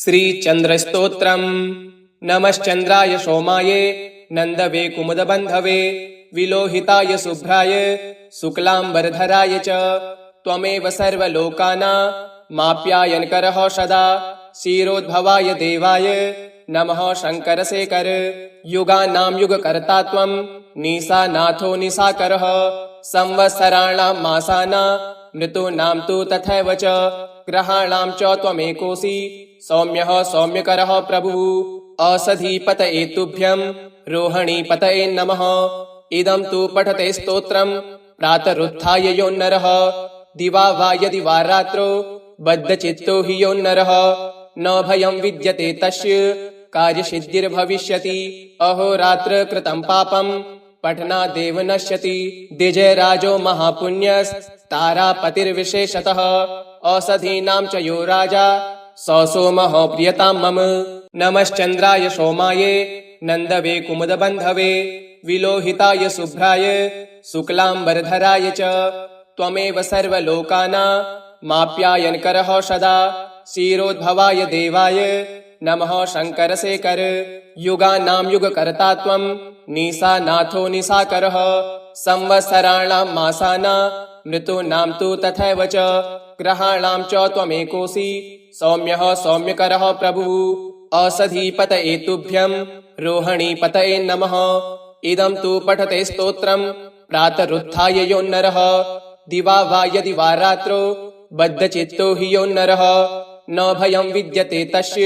श्रीचन्द्रस्तोत्रम्। नमश्चन्द्राय सोमाये नन्दवे कुमुदबन्धवे विलोहिताय शुभ्राय शुक्लाम्बरधराय च त्वमेव सर्वलोकानामाप्यायनकरः सदा क्षीरोद्भवाय देवाय नमः शङ्करशेखर। युगानां युगकर्ता त्वं निशानाथो निशाकरः संवत्सराणां मासानां ऋतूनां तु तथैव च ग्रहाणां च त्वमेकोऽसि सौम्यः सौम्यकरः प्रभुः। औषधीपतये तुभ्यं रोहिणीपतये नमः। इदं तु पठते स्तोत्रं प्रातरुत्थाय यो नरः दिवा वा यदि वा रात्रौ बद्धचित्तो हि यो नरः न भयं विद्यते तस्य कार्यसिद्धिर्भविष्यति। अहोरात्र कृतं पापं पठनादेव नश्यति। द्विजराजो महापुण्यस्तारापतिर्विशेषतः औषधीनां च यो राजा स सोमः प्रियतां मम। नमश्चन्द्राय सोमाये नन्दवे कुमुदबन्धवे विलोहिताय शुभ्राय शुक्लाम्बरधराय च त्वमेव सर्वलोकानामाप्यायनकरः सदा क्षीरोद्भवाय देवाय नमः शङ्करशेखर। युगानां युगकर्ता त्वं निशानाथो निशाकरः संवत्सराणां मासानां ऋतूनां तु तथैव च ग्रहाणां च त्वमेकोऽसि सौम्यः सौम्यकरः प्रभुः। औषधीपतये तुभ्यं रोहिणीपतये नमः। इदं तु पठते स्तोत्रं प्रातरुत्थाय यो नरः दिवा वा यदि वा रात्रौ बद्धचित्तो हि यो नरः न भयं विद्यते तस्य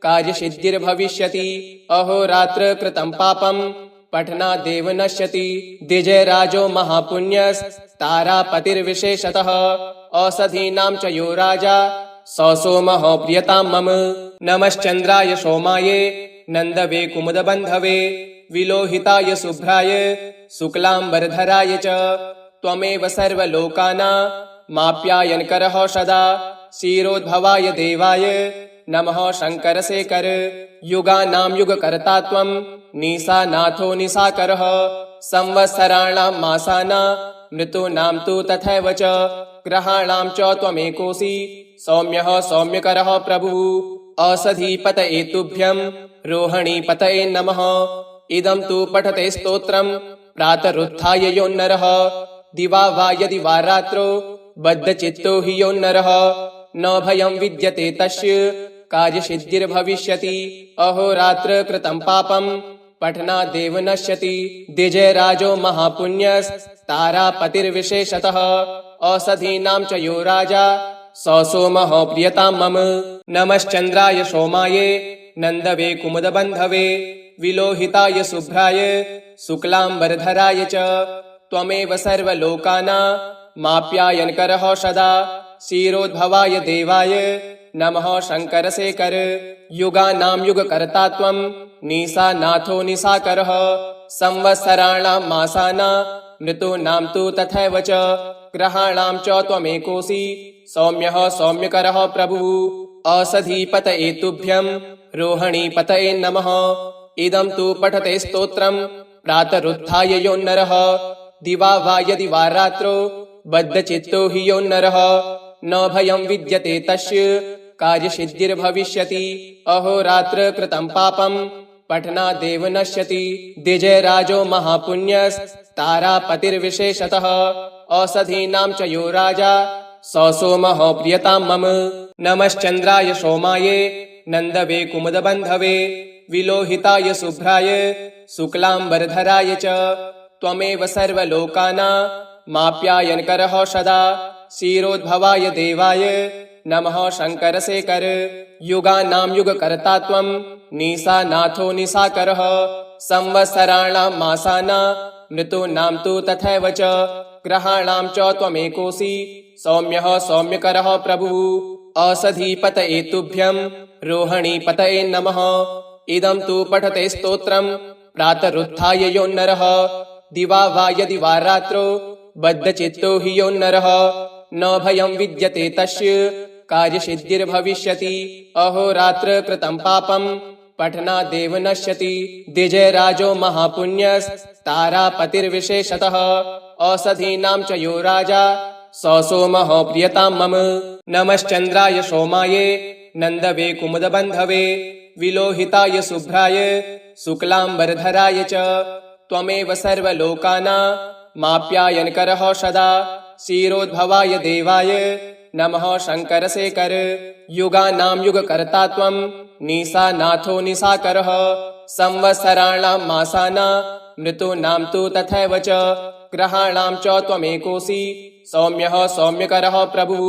कार्यसिद्धिर्भविष्यति। अहोरात्र कृतं पापं पठनादेव नश्यति। द्विजराजो महापुण्यस्तारापतिर्विशेषतः औषधीनां च यो राजा स सोमः प्रियतां मम। नमश्चन्द्राय सोमाये नन्दवे कुमुदबन्धवे विलोहिताय शुभ्राय शुक्लाम्बरधराय च त्वमेव सर्वलोकानामाप्यायनकरः सदा क्षीरोद्भवाय देवाय नमः शङ्करशेखर। युगानां युगकर्ता त्वं निशानाथो निशाकरः संवत्सराणां मासानां ऋतूनां तु तथैव च ग्रहाणां च त्वमेकोऽसि सौम्यः सौम्यकरः प्रभुः। औषधीपतये तुभ्यं रोहिणीपतये नमः। इदं तु पठते स्तोत्रं प्रातरुत्थाय यो नरः दिवा वा यदि वा रात्रौ बद्धचित्तो हि यो नरः न भयं विद्यते तस्य कार्यसिद्धिर्भविष्यति। अहोरात्र कृतं पापं पठनादेव नश्यति। द्विजराजो महापुण्यस्तारापतिर्विशेषतः औषधीनां च यो राजा स सोमः प्रियतां मम। नमश्चन्द्राय सोमाये नन्दवे कुमुदबन्धवे विलोहिताय शुभ्राय शुक्लाम्बरधराय च त्वमेव सर्वलोकानामाप्यायनकरः सदा क्षीरोद्भवाय देवाय नमः शङ्करशेखर। युगानां युगकर्ता त्वं निशानाथो निशाकरः संवत्सराणां मासानां ऋतूनां तु तथैव च ग्रहाणां च त्वमेकोऽसि सौम्यः सौम्यकरः प्रभुः। औषधीपतये तुभ्यं रोहिणीपतये नमः। इदं तु पठते स्तोत्रं प्रातरुत्थाय यो नरः दिवा वा यदि वा रात्रौ बद्धचित्तो हि यो नरः न भयं विद्यते तस्य कार्यसिद्धिर्भविष्यति। अहोरात्र कृतं पापं पठनादेव नश्यति। द्विजराजो महापुण्यस्तारापतिर्विशेषतः औषधीनां च यो राजा स सोमः प्रियतां मम। नमश्चन्द्राय सोमाये नन्दवे कुमुदबन्धवे विलोहिताय शुभ्राय शुक्लाम्बरधराय च त्वमेव सर्वलोकानामाप्यायनकरः सदा क्षीरोद्भवाय देवाय नमः शङ्करशेखर। युगानां युगकर्ता त्वं निशानाथो निशाकरः संवत्सराणां मासानां ऋतूनां तु तथैव च ग्रहाणां च त्वमेकोऽसि सौम्यः सौम्यकरः प्रभुः। औषधीपतये तुभ्यं रोहिणीपतये नमः। इदं तु पठते स्तोत्रं प्रातरुत्थाय यो नरः दिवा वा यदि वा रात्रौ बद्धचित्तो हि यो नरः न भयं विद्यते तस्य कार्यसिद्धिर्भविष्यति। अहोरात्र कृतं पापं पठनादेव नश्यति। द्विजराजो महापुण्यस्तारापतिर्विशेषतः औषधीनां च यो राजा स सोमः प्रियतां मम। नमश्चन्द्राय सोमाये नन्दवे कुमुदबन्धवे विलोहिताय शुभ्राय शुक्लाम्बरधराय च त्वमेव सर्वलोकानामाप्यायनकरः सदा क्षीरोद्भवाय देवाय नमः शङ्करशेखर युगानां युगकर्ता त्वं निशानाथो निशाकरः संवत्सराणां मासानां ऋतूनां तु तथैव च ग्रहाणां च त्वमेकोऽसि सौम्यः सौम्यकरः प्रभुः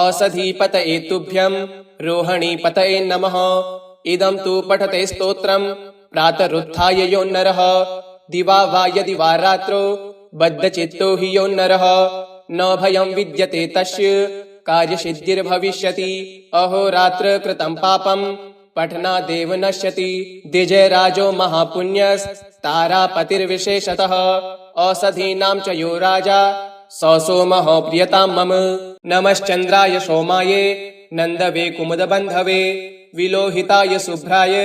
औषधीपतये तुभ्यं रोहिणीपतये नमः इदं तु पठते स्तोत्रं प्रातरुत्थाय यो नरः दिवा वा यदि वा रात्रौ बद्धचित्तो हि यो नरः न भयं विद्यते तस्य कार्यसिद्धिर्भविष्यति अहोरात्र कृतं पापं पठनादेव नश्यति द्विजराजो महापुण्यस्तारापतिर्विशेषतः औषधीनां च यो राजा स सोमः प्रियतां मम नमश्चन्द्राय सोमाय नन्दवे कुमुदबन्धवे विलोहिताय शुभ्राय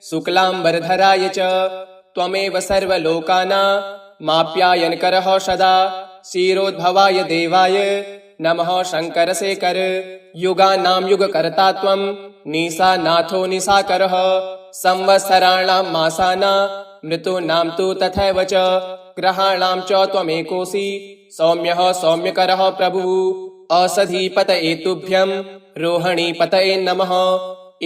शुक्लाम्बरधराय च त्वमेव सर्वलोकानामाप्यायनकरः सदा क्षीरोद्भवाय देवाय नमः शङ्करशेखर युगानां युगकर्ता त्वं निशानाथो निशाकरः संवत्सराणां मासानां ऋतूनां तु तथैव च ग्रहाणां च त्वमेकोऽसि सौम्यः सौम्यकरः प्रभुः औषधीपतये तुभ्यं रोहिणीपतये नमः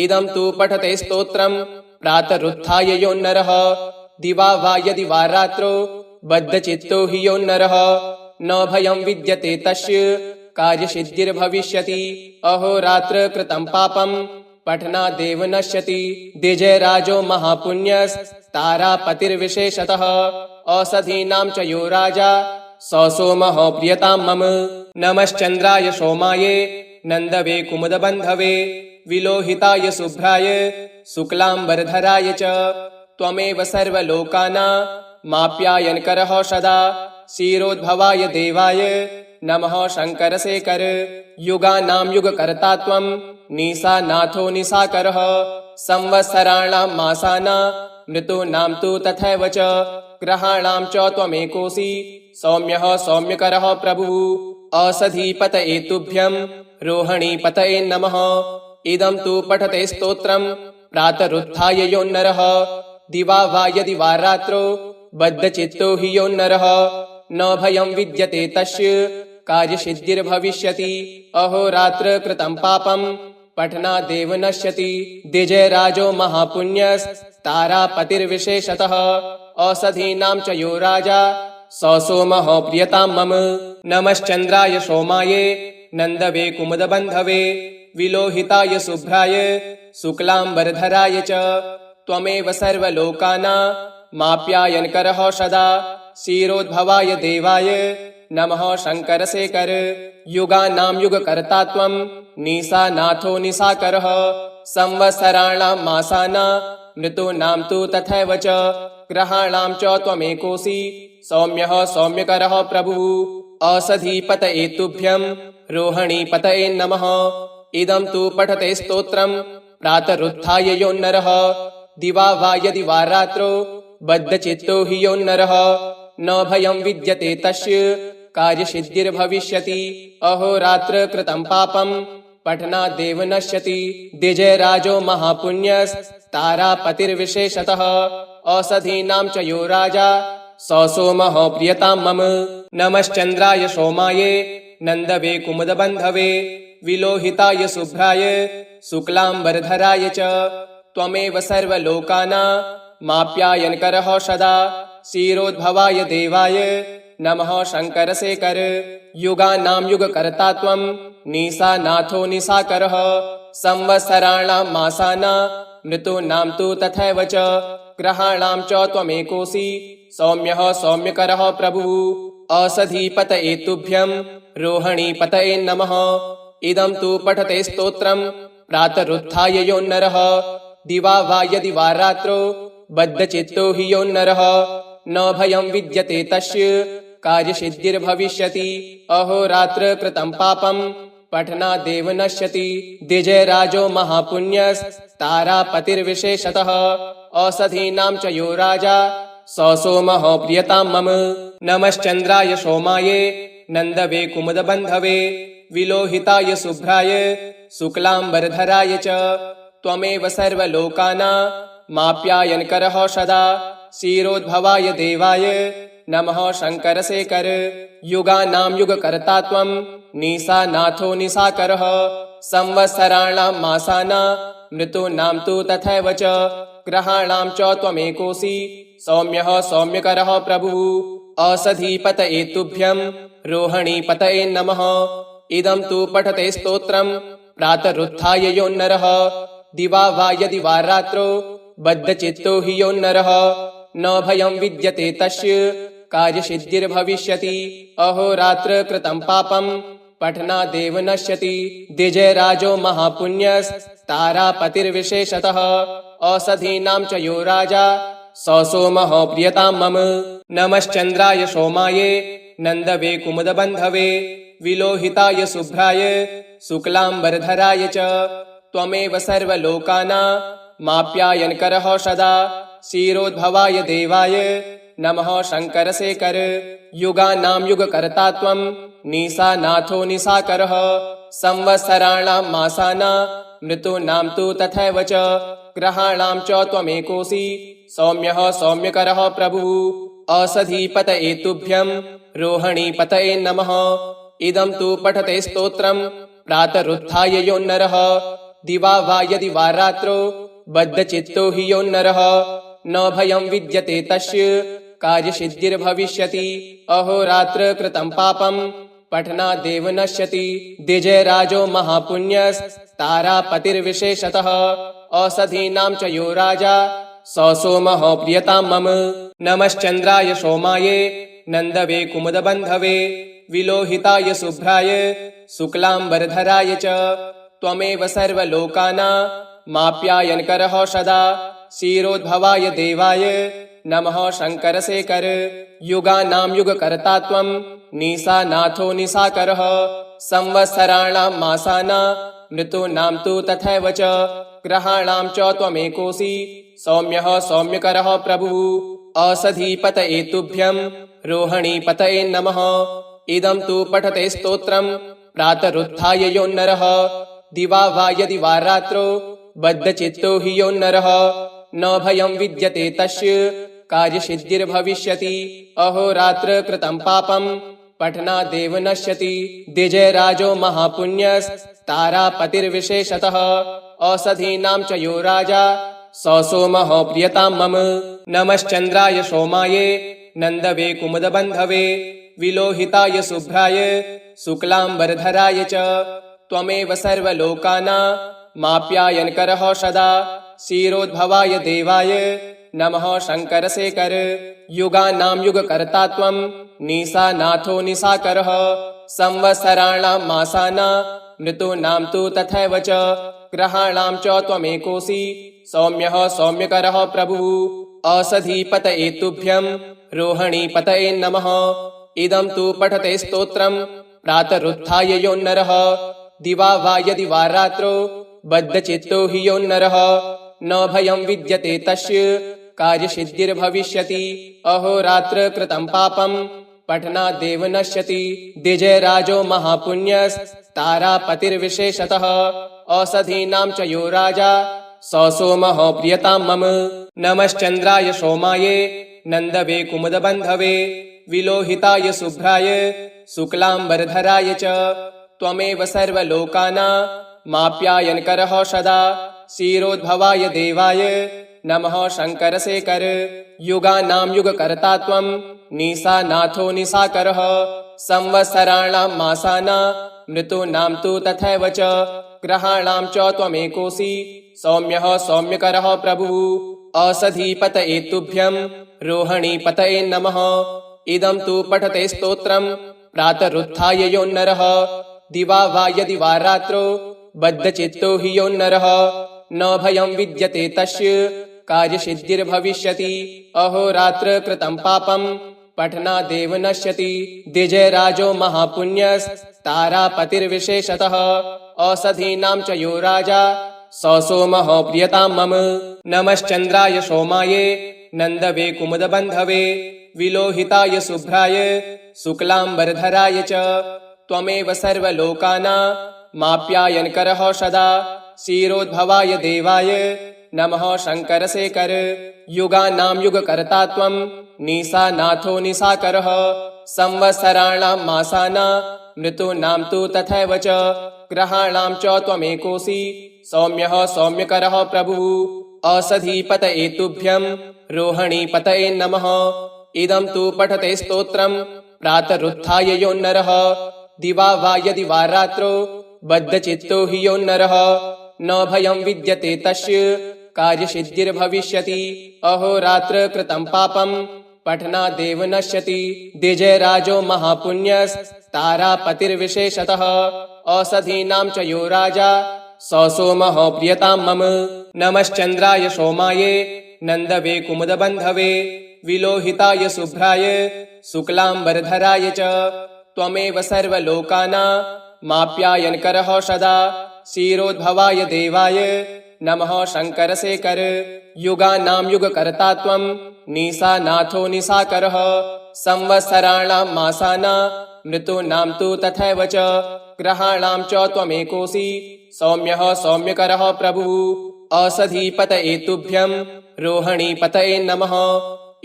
इदं तु पठते स्तोत्रं प्रातरुत्थाय यो नरः दिवा वा यदि वा रात्रौ बद्धचित्तो हि यो नरः न भयं विद्यते तस्य कार्यसिद्धिर्भविष्यति अहोरात्र कृतं पापं पठनादेव नश्यति द्विजराजो महापुण्यस्तारापतिर्विशेषतः औषधीनां च यो राजा स सोमः प्रियतां मम नमश्चन्द्राय सोमाय नन्दवे कुमुदबन्धवे विलोहिताय शुभ्राय शुक्लाम्बरधराय च त्वमेव सर्वलोकानामाप्यायनकरः सदा क्षीरोद्भवाय देवाय नमः शङ्करशेखर युगानां युगकर्ता त्वं निशानाथो निशाकरः संवत्सराणां मासानां ऋतूनां तु तथैव च ग्रहाणां च त्वमेकोऽसि सौम्यः सौम्यकरः प्रभुः औषधीपतये तुभ्यं रोहिणीपतये नमः इदं तु पठते स्तोत्रं प्रातरुत्थाय यो नरः दिवा वा यदि वा रात्रौ बद्धचित्तो हि यो नरः न भयं विद्यते तस्य कार्यसिद्धिर्भविष्यति अहोरात्र कृतं पापं पठनादेव नश्यति द्विजराजो महापुण्यस्तारापतिर्विशेषतः औषधीनां च यो राजा स सोमः प्रियतां मम नमश्चन्द्राय सोमाय नन्दवे कुमुदबन्धवे विलोहिताय शुभ्राय शुक्लाम्बरधराय च त्वमेव सर्वलोकानामाप्यायनकरः सदा क्षीरोद्भवाय देवाय नमः शङ्करशेखर युगानां युगकर्ता त्वं निशानाथो निशाकरः संवत्सराणां मासानां ऋतूनां तु तथैव च ग्रहाणां च त्वमेकोऽसि सौम्यः सौम्यकरः प्रभुः औषधीपतये तुभ्यं रोहिणीपतये नमः इदं तु पठते स्तोत्रं प्रातरुत्थाय यो नरः दिवा वा यदि वा रात्रौ बद्धचित्तो हि यो नरः न भयं विद्यते तस्य कार्यसिद्धिर्भविष्यति अहोरात्र कृतं पापं पठनादेव नश्यति द्विजराजो महापुण्यस्तारापतिर्विशेषतः औषधीनां च यो राजा स सोमः प्रियतां मम नमश्चन्द्राय सोमाय नन्दवे कुमुदबन्धवे विलोहिताय शुभ्राय शुक्लाम्बरधराय च त्वमेव सर्वलोकानामाप्यायनकरः सदा क्षीरोद्भवाय देवाय नमः शङ्करशेखर युगानां युगकर्ता त्वं निशानाथो निशाकरः संवत्सराणां मासानां ऋतूनां तु तथैव च ग्रहाणां च त्वमेकोऽसि सौम्यः सौम्यकरः प्रभुः औषधीपतये तुभ्यं रोहिणीपतये नमः इदं तु पठते स्तोत्रं प्रातरुत्थाय यो नरः दिवा वा यदि वा रात्रौ बद्धचित्तो हि यो नरः न भयं विद्यते तस्य कार्यसिद्धिर्भविष्यति अहोरात्र कृतं पापं पठनादेव नश्यति द्विजराजो महापुण्यस्तारापतिर्विशेषतः औषधीनां च यो राजा स सोमः प्रियतां मम नमश्चन्द्राय सोमाय नन्दवे कुमुदबन्धवे विलोहिताय शुभ्राय शुक्लांबरधराय च त्वमेव सर्वलोकानामाप्यायनकरः सदा क्षीरोद्भवाय देवाय नमः शङ्करशेखर युगानां युगकर्ता त्वं निशानाथो निशाकरः संवत्सराणां मासानां ऋतूनां तु तथैव च ग्रहाणां च त्वमेकोऽसि सौम्यः सौम्यकरः प्रभुः औषधीपतये तुभ्यं रोहिणीपतये नमः इदं तु पठते स्तोत्रं प्रातरुत्थाय यो नरः दिवा वा यदि वा रात्रौ बद्धचित्तो हि यो नरः न भयं विद्यते तस्य कार्यसिद्धिर्भविष्यति अहोरात्र कृतं पापं पठनादेव नश्यति द्विजराजो महापुण्यस्तारापतिर्विशेषतः औषधीनां च यो राजा स सोमः प्रियतां मम नमश्चन्द्राय सोमाय नन्दवे कुमुदबन्धवे विलोहिताय शुभ्राय शुक्लांबरधराय च त्वमेव सर्वलोकानामाप्यायनकरः सदा क्षीरोद्भवाय देवाय नमः शङ्करशेखर युगानां युगकर्ता त्वं निशानाथो निशाकरः संवत्सराणां मासानां ऋतूनां तु तथैव च ग्रहाणां च त्वमेकोऽसि सौम्यः सौम्यकरः प्रभुः औषधीपतये तुभ्यं रोहिणीपतये नमः इदं तु पठते स्तोत्रं प्रातरुत्थाय यो नरः दिवा वा यदि वा रात्रौ बद्धचित्तो हि यो नरः न भयं विद्यते तस्य कार्यसिद्धिर्भविष्यति अहोरात्र कृतं पापं पठनादेव नश्यति द्विजराजो महापुण्यस्तारापतिर्विशेषतः औषधीनां च यो राजा स सोमः प्रियतां मम नमश्चन्द्राय सोमाय नन्दवे कुमुदबन्धवे विलोहिताय शुभ्राय शुक्लांबरधराय च त्वमेव सर्वलोकानामाप्यायनकरः सदा क्षीरोद्भवाय देवाय नमः शङ्करशेखर युगानां युगकर्ता त्वं निशानाथो निशाकरः संवत्सराणां मासानां ऋतूनां तु तथैव च ग्रहाणां च त्वमेकोऽसि सौम्यः सौम्यकरः प्रभुः औषधीपतये तुभ्यं रोहिणीपतये नमः इदं तु पठते स्तोत्रं प्रातरुत्थाय यो नरः दिवा वा यदि वा रात्रौ बद्धचित्तो हि यो नरः न भयं विद्यते तस्य कार्यसिद्धिर्भविष्यति अहोरात्र कृतं पापं पठनादेव नश्यति द्विजराजो महापुण्यस्तारापतिर्विशेषतः औषधीनां च यो राजा स सोमः प्रियतां मम नमश्चन्द्राय सोमाय नन्दवे कुमुदबन्धवे विलोहिताय शुभ्राय शुक्लांबरधराय च त्वमेव सर्वलोकानामाप्यायनकरः सदा क्षीरोद्भवाय देवाय नमः शङ्करशेखर युगानां युगकर्ता त्वं निशानाथो निशाकरः संवत्सराणां मासानां ऋतूनां तु तथैव च ग्रहाणां च त्वमेकोऽसि सौम्यः सौम्यकरः प्रभुः औषधीपतये तुभ्यं रोहिणीपतये नमः इदं तु पठते स्तोत्रं प्रातरुत्थाय यो नरः दिवा वा यदि वा रात्रौ बद्धचित्तो हि यो नरः न भयं विद्यते तस्य कार्यसिद्धिर्भविष्यति अहोरात्र कृतं पापं पठनादेव नश्यति द्विजराजो महापुण्यस्तारापतिर्विशेषतः औषधीनां च यो राजा स सोमः प्रियतां मम नमश्चन्द्राय सोमाय नन्दवे कुमुदबन्धवे विलोहिताय शुभ्राय शुक्लांबरधराय च त्वमेव सर्वलोकानामाप्यायनकरः सदा क्षीरोद्भवाय देवाय नमः शङ्करशेखर युगानां युगकर्ता त्वं निशानाथो निशाकरः संवत्सराणां मासानां ऋतूनां तु तथैव च ग्रहाणां च त्वमेकोऽसि सौम्यः सौम्यकरः प्रभुः औषधीपतये तुभ्यं रोहिणीपतये नमः इदं तु पठते स्तोत्रं प्रातरुत्थाय यो नरः दिवा वा यदि वा रात्रौ बद्धचित्तो हि यो नरः न भयं विद्यते तस्य कार्यसिद्धिर्भविष्यति अहोरात्र कृतं पापं पठनादेव नश्यति द्विजराजो महापुण्यस्तारापतिर्विशेषतः औषधीनां च यो राजा स सोमः प्रियतां मम नमश्चन्द्राय सोमाय नन्दवे कुमुदबन्धवे विलोहिताय शुभ्राय शुक्लांबरधराय च त्वमेव सर्वलोकानामाप्यायनकरः सदा क्षीरोद्भवाय देवाय नमः शङ्करशेखर युगानां युगकर्ता त्वं निशानाथो निशाकरः संवत्सराणां मासानां ऋतूनां तु तथैव च ग्रहाणां च त्वमेकोऽसि सौम्यः सौम्यकरः प्रभुः औषधीपतये तुभ्यं रोहिणीपतये नमः इदं तु पठते स्तोत्रं प्रातरुत्थाय यो नरः दिवा वा यदि वा रात्रौ बद्धचित्तो हि यो नरः न भयं विद्यते तस्य कार्यसिद्धिर्भविष्यति अहोरात्र कृतं पापं पठनादेव नश्यति द्विजराजो महापुण्यस्तारापतिर्विशेषतः औषधीनां च यो राजा स सोमः प्रियतां मम नमश्चन्द्राय सोमाय नन्दवे कुमुदबन्धवे विलोहिताय शुभ्राय शुक्लाम्बरधराय च त्वमेव सर्वलोकानामाप्यायनकरः सदा क्षीरोद्भवाय देवाय नमः शङ्करशेखर युगानां युगकर्ता त्वं निशानाथो निशाकरः संवत्सराणां मासानां ऋतूनां तु तथैव च ग्रहाणां च त्वमेकोऽसि सौम्यः सौम्यकरः प्रभुः औषधीपतये तुभ्यं रोहिणीपतये नमः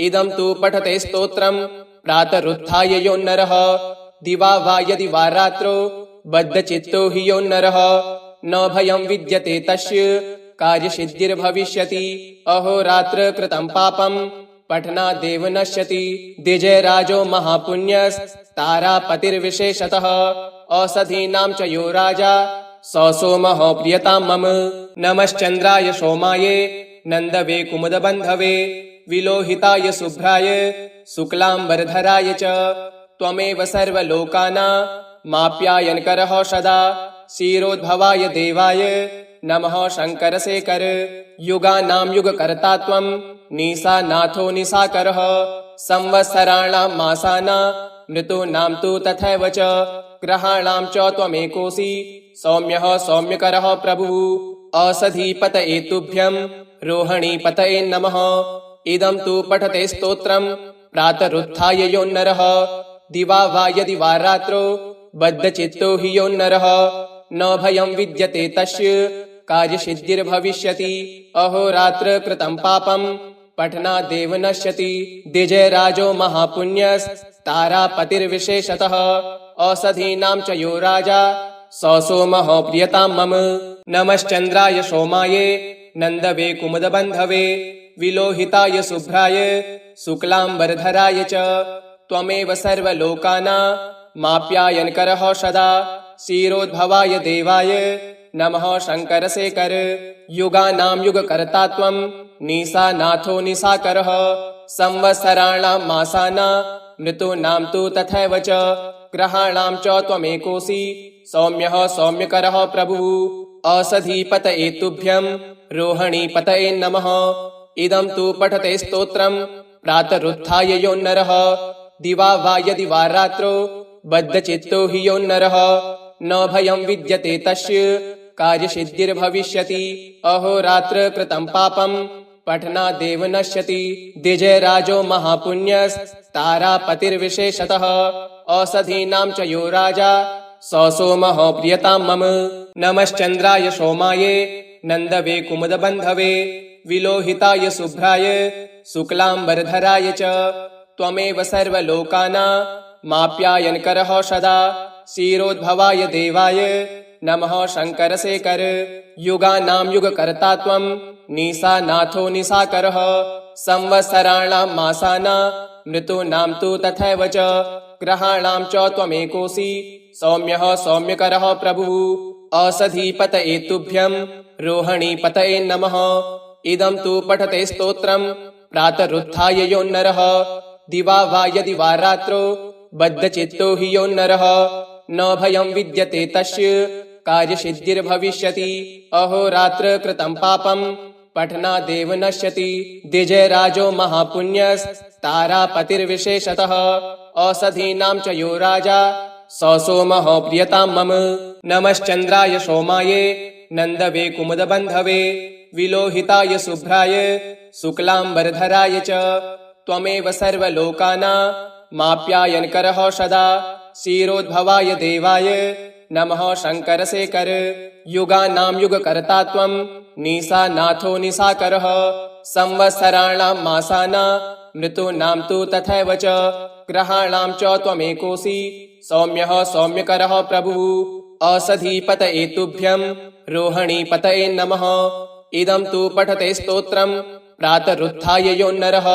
इदं तु पठते स्तोत्रं प्रातरुत्थाय यो नरः दिवा वा यदि वा रात्रौ बद्धचित्तो हि यो नरः न भयं विद्यते तस्य कार्यसिद्धिर्भविष्यति अहोरात्र कृतं पापं पठनादेव नश्यति द्विजराजो महापुण्यस्तारापतिर्विशेषतः औषधीनां च यो राजा स सोमः प्रियतां मम नमश्चन्द्राय सोमाय नन्दवे कुमुदबन्धवे विलोहिताय शुभ्राय शुक्लाम्बरधराय च त्वमेव सर्वलोकानामाप्यायनकरः सदा क्षीरोद्भवाय देवाय नमः शङ्करशेखर युगानां युगकर्ता त्वं निशानाथो निशाकरः संवत्सराणां मासानां ऋतूनां तु तथैव च ग्रहाणां च त्वमेकोऽसि सौम्यः सौम्यकरः प्रभुः औषधीपतये तुभ्यं रोहिणीपतये नमः इदं तु पठते स्तोत्रं प्रातरुत्थाय यो नरः दिवा वा यदि वा रात्रौ बद्धचित्तो हि यो नरः न भयं विद्यते तस्य कार्यसिद्धिर्भविष्यति अहोरात्र कृतं पापं पठनादेव नश्यति द्विजराजो महापुण्यस्तारापतिर्विशेषतः औषधीनां च यो राजा स सोमः प्रियतां मम नमश्चन्द्राय सोमाय नन्दवे कुमुदबन्धवे विलोहिताय शुभ्राय शुक्लाम्बरधराय च त्वमेव सर्वलोकानामाप्यायनकरः सदा क्षीरोद्भवाय देवाय नमः शङ्करशेखर युगानां युगकर्ता त्वं निशानाथो निशाकरः संवत्सराणां मासानां ऋतूनां तु तथैव च ग्रहाणां च त्वमेकोऽसि सौम्यः सौम्यकरः प्रभुः औषधीपतये तुभ्यं रोहिणीपतये नमः इदं तु पठते स्तोत्रं प्रातरुत्थाय यो नरः दिवा वा यदि वा रात्रौ बद्धचित्तो हि यो नरः न भयं विद्यते तस्य कार्यसिद्धिर्भविष्यति अहोरात्र कृतं पापं पठनादेव नश्यति द्विजराजो महापुण्यस्तारापतिर्विशेषतः औषधीनां च यो राजा स सोमः प्रियतां मम नमश्चन्द्राय सोमाय नन्दवे कुमुदबन्धवे विलोहिताय शुभ्राय शुक्लाम्बरधराय च त्वमेव सर्वलोकानामाप्यायनकरः सदा क्षीरोद्भवाय देवाय नमः शङ्करशेखर युगानां युगकर्ता त्वं निशानाथो निशाकरः संवत्सराणां मासानां ऋतूनां तु तथैव च ग्रहाणां च त्वमेकोऽसि सौम्यः सौम्यकरः प्रभुः औषधीपतये तुभ्यं रोहिणीपतये नमः इदं तु पठते स्तोत्रं प्रातरुत्थाय यो नरः दिवा वा यदि वा रात्रौ बद्धचित्तो हि यो नरः न भयं विद्यते तस्य कार्यसिद्धिर्भविष्यति अहोरात्र कृतं पापं पठनादेव नश्यति द्विजराजो महापुण्यस्तारापतिर्विशेषतः औषधीनां च यो राजा स सोमः प्रियतां मम नमश्चन्द्राय सोमाय नन्दवे कुमुदबन्धवे विलोहिताय शुभ्राय शुक्लाम्बरधराय च त्वमेव सर्वलोकानामाप्यायनकरः सदा क्षीरोद्भवाय देवाय नमः शङ्करशेखर। युगानां युगकर्ता त्वं निशानाथो निशाकरः। संवत्सराणां मासानां ऋतूनां तु तथैव च ग्रहाणां च त्वमेकोऽसि सौम्यः सौम्यकरः प्रभुः। औषधीपतये तुभ्यं रोहिणीपतये नमः। इदं तु पठते स्तोत्रं प्रातरुत्थाय यो नरः।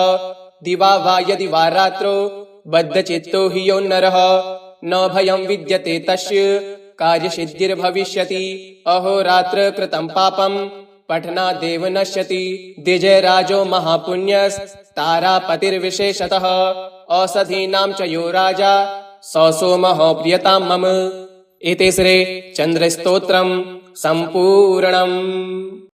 दिवा वा यदि वा रात्रौ बद्धचित्तो हि यो नरः न भयं विद्यते तस्य कार्यसिद्धिर्भविष्यति। अहोरात्र कृतं पापं पठनादेव नश्यति। द्विजराजो महापुण्यस्तारापतिर्विशेषतः। औषधीनां च यो राजा स सोमः प्रियतां मम। इति श्री चन्द्रस्तोत्रं सम्पूर्णम्।